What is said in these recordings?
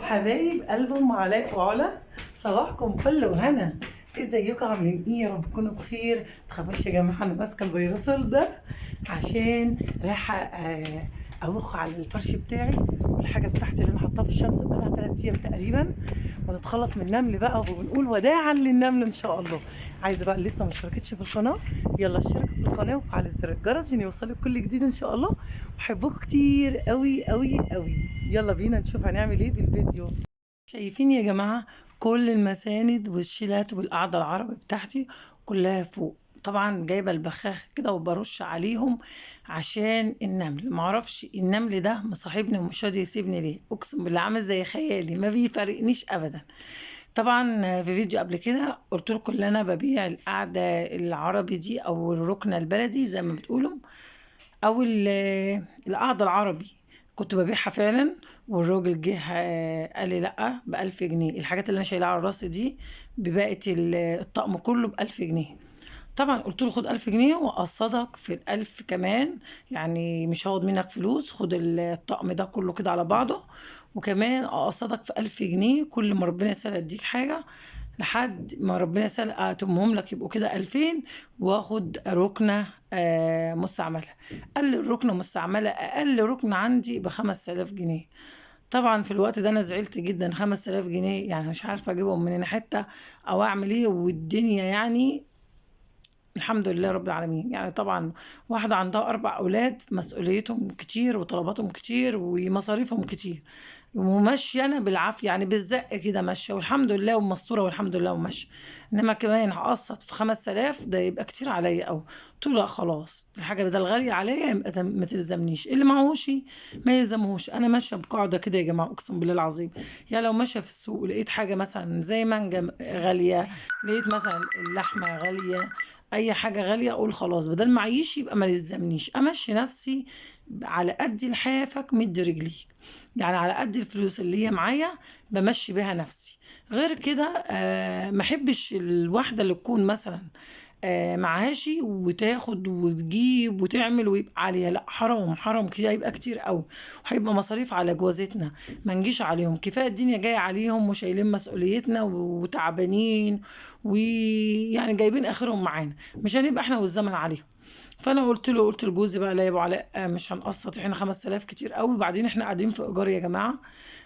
حبايب قلب ام علاء وعلا، صباحكم فل وهنا. ازيكم عاملين ايه؟ يا رب تكونوا بخير. متخافوش يا جماعه، انا ماسكه الفيروسول ده عشان رايحه ابخ على الفرش بتاعي والحاجه بتاعتي اللي انا حاطاها في الشمس بقالها 3 ايام تقريبا، ونتخلص من النمل بقى، وبنقول وداعا للنمل ان شاء الله. عايزه بقى اللي لسه ما اشتركتش في القناه، يلا اشترك في القناه وفعل زر الجرس عشان يوصلك كل جديد ان شاء الله. بحبكم كتير قوي قوي قوي. يلا بينا نشوف هنعمل ايه بالفيديو. شايفين يا جماعة كل المساند والشيلات والقعدة العربي بتاعتي كلها فوق. طبعا جايبة البخاخ كده وبرش عليهم عشان النمل. معرفش النمل ده مصاحبني ومش راضي يسيبني ليه، اقسم بالله عامل زي خيالي ما بيفارقنيش ابدا. طبعا في فيديو قبل كده قلت لكم ان انا ببيع القعدة العربي دي او الركنة البلدي زي ما بتقولوا، او القعدة العربي. كنت ببيعها فعلا، والراجل جه قال لي لا ب1000 جنيه. الحاجات اللي انا شايلها على راسي دي بباقة الطقم كله ب1000 جنيه. طبعا قلت له خد 1000 جنيه وأقسطك في ال1000 كمان، يعني مش هاخد منك فلوس، خد الطقم ده كله كده على بعضه، وكمان أقسطك في 1000 جنيه. كل ما ربنا يسهل أديك حاجة لحد ما ربنا يسهل أتمهم لك يبقوا كده 2000، واخد ركنة مستعملة. قال لي الركنة مستعملة أقل ركنة عندي ب5000 جنيه. طبعا في الوقت ده انا زعلت جدا، 5000 جنيه يعني مش عارفه اجيبهم منين حته او اعمل ايه، والدنيا يعني الحمد لله رب العالمين. يعني طبعا واحدة عندها 4 أولاد، مسؤوليتهم كتير وطلباتهم كتير ومصاريفهم كتير، وماشية أنا بالعافية يعني بالزق كده ماشية والحمد لله ومستورة والحمد لله وماشية. إنما كمان هقسط في 5000 ده يبقى كتير عليا أوي. قلت له لا خلاص، الحاجة بدل غالية عليا يبقى ما تلزمنيش، اللي معهوش ما يلزمهوش. أنا ماشية بقاعدة كده يا جماعة أقسم بالله العظيم. يعني لو ماشية في السوق لقيت حاجة مثلا زي مانجا غالية، لقيت مثلا اللحمة غالية، اي حاجه غاليه، اقول خلاص بدل ما اعيش يبقى ما يلزمنيش، امشي نفسي على قد لحافك مد رجليك. يعني على قد الفلوس اللي هي معايا بمشي بيها نفسي. غير كده ما احبش الواحده اللي تكون مثلا معاشي وتاخد وتجيب وتعمل ويبقى عليها، لا حرام حرام كده، هيبقى كتير قوي وهيبقى مصاريف على جوازتنا ما نجيش عليهم. كفايه الدنيا جايه عليهم وشايلين مسؤوليتنا وتعبانين، ويعني جايبين اخرهم معانا، مش هنبقى احنا والزمن عليهم. فانا قلت لجوزي بقى لا يا ابو علاء مش هنقسط، احنا 5000 كتير قوي، وبعدين احنا قاعدين في ايجار يا جماعه،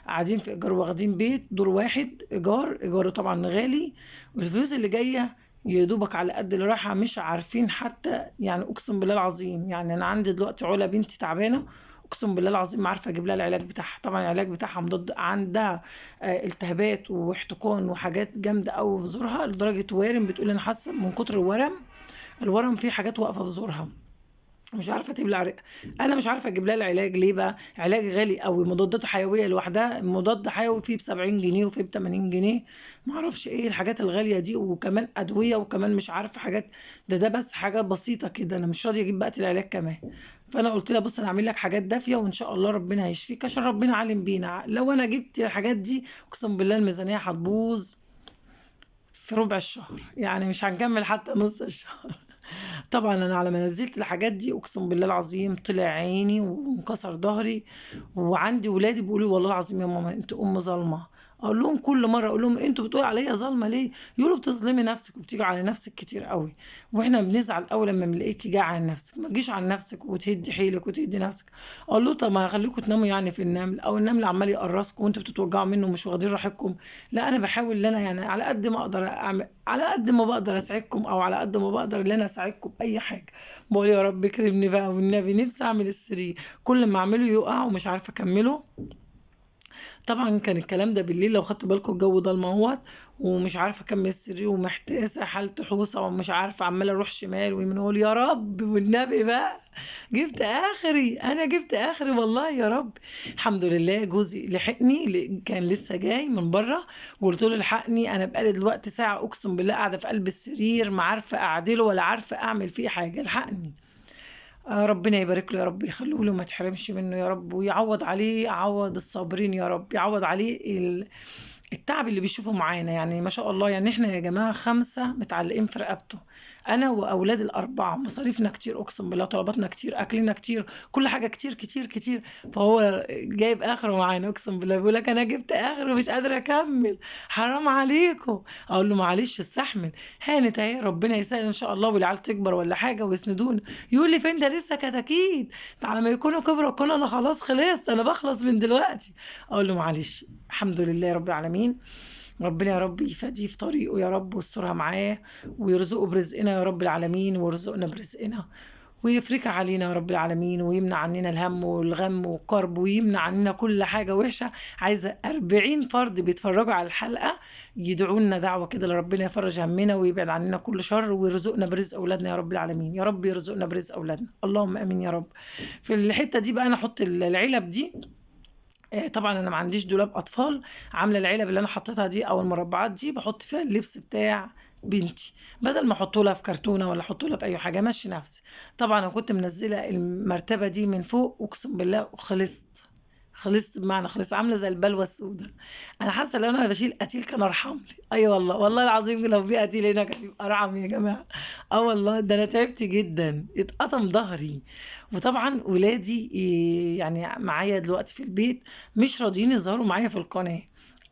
قاعدين في ايجار واخدين بيت دور واحد ايجار، ايجاره طبعا غالي، والفلوس اللي جايه يا دوبك على قد اللي رايحه، مش عارفين حتى يعني اقسم بالله العظيم. يعني انا عندي دلوقتي علا بنتي تعبانه، اقسم بالله العظيم ما عارفه اجيب لها العلاج بتاعها. طبعا العلاج بتاعها مضاد، عندها التهابات واحتقان وحاجات جامده قوي في زورها لدرجه وارم، بتقول انا حاسه من كتر الورم، الورم فيه حاجات واقفه في زورها، مش عارفه تبلع رئه. انا مش عارفه اجيب لها العلاج ليه بقى، علاج غالي قوي، مضادات حيويه لوحدها مضاد حيوي فيه ب70 جنيه وفيه ب80 جنيه، معرفش ايه الحاجات الغاليه دي، وكمان ادويه، وكمان مش عارفه حاجات. ده بس حاجات بسيطه كده، انا مش راضيه اجيب بقى العلاج كمان. فانا قلت لها بص انا هعمل لك حاجات دافيه وان شاء الله ربنا هيشفيك، عشان ربنا عالم بينا، لو انا جبت الحاجات دي اقسم بالله الميزانيه هتبوظ في ربع الشهر، يعني مش هنكمل حتى نص الشهر. طبعا انا على ما نزلت الحاجات دي اقسم بالله العظيم طلع عيني وانكسر ظهري، وعندي ولادي بيقولوا لي والله العظيم يا ماما انت ام ظالمه. اقول لهم كل مره، اقول لهم انتوا بتقولوا عليا ظالمه ليه؟ يقولوا بتظلمي نفسك وبتيجي على نفسك كتير قوي، واحنا بنزعل اول لما بنلاقيكي جايه على نفسك، ما تجيش على نفسك وتهدي حيلك وتهدي نفسك. اقول له طب ما هخليكم تناموا يعني في النمل، او النمل عمال يقرصكم وانتوا بتتوجعوا منه ومش واخدين راحتكم. لا انا بحاول ان انا يعني على قد ما اقدر اعمل، على قد ما بقدر اساعدكم، او على قد ما بقدر ان انا اساعدكم باي حاجه. بقول يا رب اكرمني بقى والنبي، نفسي اعمل السرير، كل ما اعمله يقع ومش عارفه اكمله. طبعا كان الكلام ده بالليل، لو خدتوا بالكم الجو ضلمه اهوت، ومش عارفه اكمل السرير ومحتاسه حالة حوسه ومش عارفه، عماله اروح شمال ويمين، اقول يا رب والنبي بقى، جبت اخري، انا جبت اخري والله يا رب. الحمد لله جوزي لحقني، كان لسه جاي من بره، وقلت له الحقني انا بقالي دلوقتي ساعه اقسم بالله قاعده في قلب السرير، ما عارفه اعدله ولا عارفه اعمل فيه حاجه، الحقني. ربنا يبارك له يا رب، يخليه له ما تحرمش منه يا رب، ويعوض عليه، يعوض الصابرين يا رب، يعوض عليه التعب اللي بيشوفه معانا، يعني ما شاء الله، يعني احنا يا جماعة 5 متعلقين في رقبته، أنا وأولاد ال4، مصاريفنا كتير أقسم بالله، طلباتنا كتير، أكلنا كتير، كل حاجة كتير كتير كتير. فهو جايب آخره معانا أقسم بالله، بيقول لك أنا جبت آخره مش قادرة أكمل، حرام عليكم. أقول له معلش استحمل، هانت أهي، ربنا يسهل إن شاء الله والعيال تكبر ولا حاجة ويسندونا. يقول لي فين ده لسه كتاكيد، ده على ما يكونوا كبروا أكون أنا خلاص خلصت، أنا بخلص من دلوقتي. أقول له معلش، الحمد لله رب العالمين. ربنا يا رب يفاديه في طريقه يا رب، ويسترها معاه، ويرزقه برزقنا يا رب العالمين، ويرزقنا برزقنا، ويفرجها علينا يا رب العالمين، ويمنع عننا الهم والغم والكرب، ويمنع عننا كل حاجة وحشة. عايزة 40 فرد بيتفرجوا على الحلقة يدعوا لنا دعوة كده لربنا يفرج همنا ويبعد عننا كل شر، ويرزقنا برزق أولادنا يا رب العالمين. يا رب يرزقنا برزق أولادنا، اللهم آمين يا رب. في الحتة دي بقى أنا أحط العلب دي. طبعا انا ما عنديش دولاب اطفال، عامله العلب اللي انا حطيتها دي او المربعات دي بحط فيها اللبس بتاع بنتي، بدل ما احطه لها في كرتونه ولا احطه لها في اي حاجه، ماشي نفسي. طبعا انا كنت منزله المرتبه دي من فوق، اقسم بالله خلصت، خلصت بمعنى خلصت، عامله زي البلوه السوداء. انا حاسه لو انا بشيل قتيل كان ارحم لي، اي أيوة والله، والله العظيم لو في قتيل هنا كان يبقى ارحم يا جماعه. اه والله ده انا تعبت جدا، اتقطم ظهري. وطبعا ولادي يعني معايا دلوقتي في البيت، مش راضيين يظهروا معايا في القناه.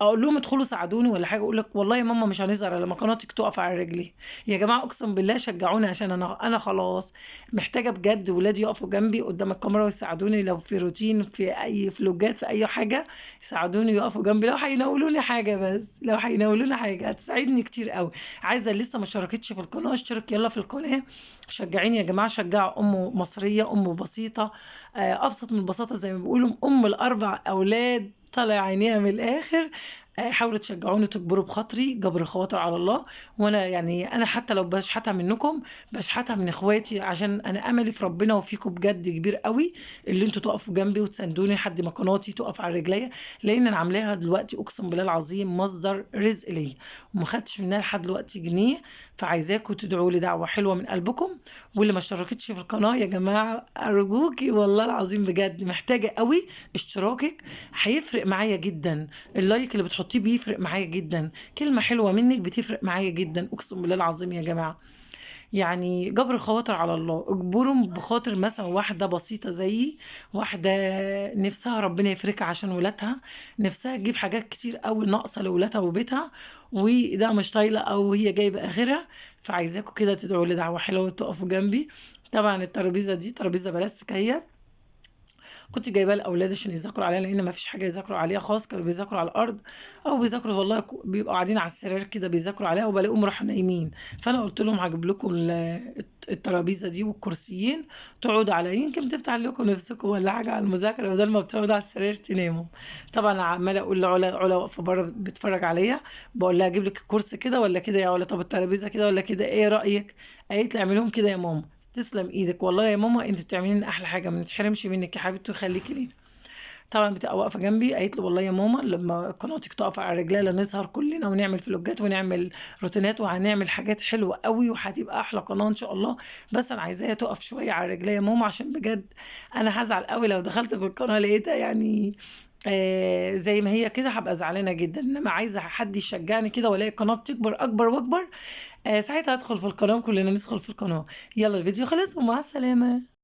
اقول لهم ادخلوا ساعدوني ولا حاجه، اقول لك والله يا ماما مش هنظهر لما قناتك تقف على رجلي. يا جماعه اقسم بالله شجعوني، عشان انا خلاص محتاجه بجد ولادي يقفوا جنبي قدام الكاميرا ويساعدوني، لو في روتين، في اي فلوجات، في اي حاجه، يساعدوني يقفوا جنبي، لو هيناولوني حاجه، بس لو هيناولوني حاجه هتساعدني كتير قوي. عايزه اللي لسه ما اشتركتش في القناه اشترك يلا في القناه، شجعيني يا جماعه، شجعوا ام مصريه، ام بسيطه، ابسط من البساطه زي ما بيقولوا، ام الاربع اولاد طالع عينيها من الاخر. حاولوا تشجعوني تجبروا بخاطري، جبر الخواطر على الله. وانا يعني انا حتى لو بشحتها منكم بشحتها من اخواتي، عشان انا املي في ربنا وفيكم بجد كبير قوي، اللي انتوا تقفوا جنبي وتساندوني لحد ما قناتي تقف على رجليا، لان انا عاملاها دلوقتي اقسم بالله العظيم مصدر رزق ليا، وما خدتش منها لحد دلوقتي جنيه. فعايزاكم تدعوا لي دعوه حلوه من قلبكم. واللي ما اشتركتش في القناه يا جماعه ارجوكي والله العظيم بجد محتاجه قوي اشتراكك، هيفرق معايا جدا. اللايك اللي بتحطيه بيفرق معايا جدا، كلمة حلوة منك بتفرق معايا جدا، أقسم بالله العظيم يا جماعة. يعني جبر الخواطر على الله، اجبرهم بخاطر مثلا واحدة بسيطة زيي، واحدة نفسها ربنا يفرجها عشان ولادها، نفسها تجيب حاجات كتير قوي ناقصة لولادها وبيتها، وده مش طايلة أو هي جايبة آخرها. فعايزاكم كده تدعوا لي دعوة حلوة وتقفوا جنبي. طبعا الترابيزة دي ترابيزة بلاستيك اهي، كنت جايباه لاولادي عشان يذاكروا عليها، لان ما فيش حاجه يذاكروا عليها خالص، كانوا بيذاكروا على الارض، او بيذاكروا والله بيبقوا قاعدين على السرير كده بيذاكروا عليها، وبلاقيهم راحوا نايمين. فانا قلت لهم هجيب لكم الترابيزه دي والكرسيين تقعدوا عليها، يمكن تفتح لكم نفسكم ولا حاجه على المذاكره، بدل ما بتقعدوا على السرير تناموا. طبعا عماله اقول لعلا، علا واقفه بره بتتفرج عليا، بقول لها اجيب لك الكرسي كده ولا كده يا علا، طب الترابيزه كده ولا كده، ايه رايك؟ قالت لي اعملهم كده يا ماما. تسلم ايدك والله يا ماما، انت بتعملي لنا احلى حاجه، ما نتحرمش منك يا حبيبتي وخليكي لينا. طبعا بتبقى واقفه جنبي، قالت له والله يا ماما لما قناتك تقف على رجليها نظهر كلنا ونعمل فلوجات ونعمل روتينات وهنعمل حاجات حلوه قوي وهتبقى احلى قناه ان شاء الله، بس انا عايزاها تقف شويه على رجليها يا ماما، عشان بجد انا هزعل قوي لو دخلت في القناه لقيتها يعني زي ما هي كده، هبقى زعلانه جدا، انما عايزه حد يشجعني كده والاقي القناه بتكبر اكبر واكبر. ساعتها ادخل في القناه، كلنا ندخل في القناه. يلا الفيديو خلص ومع السلامه.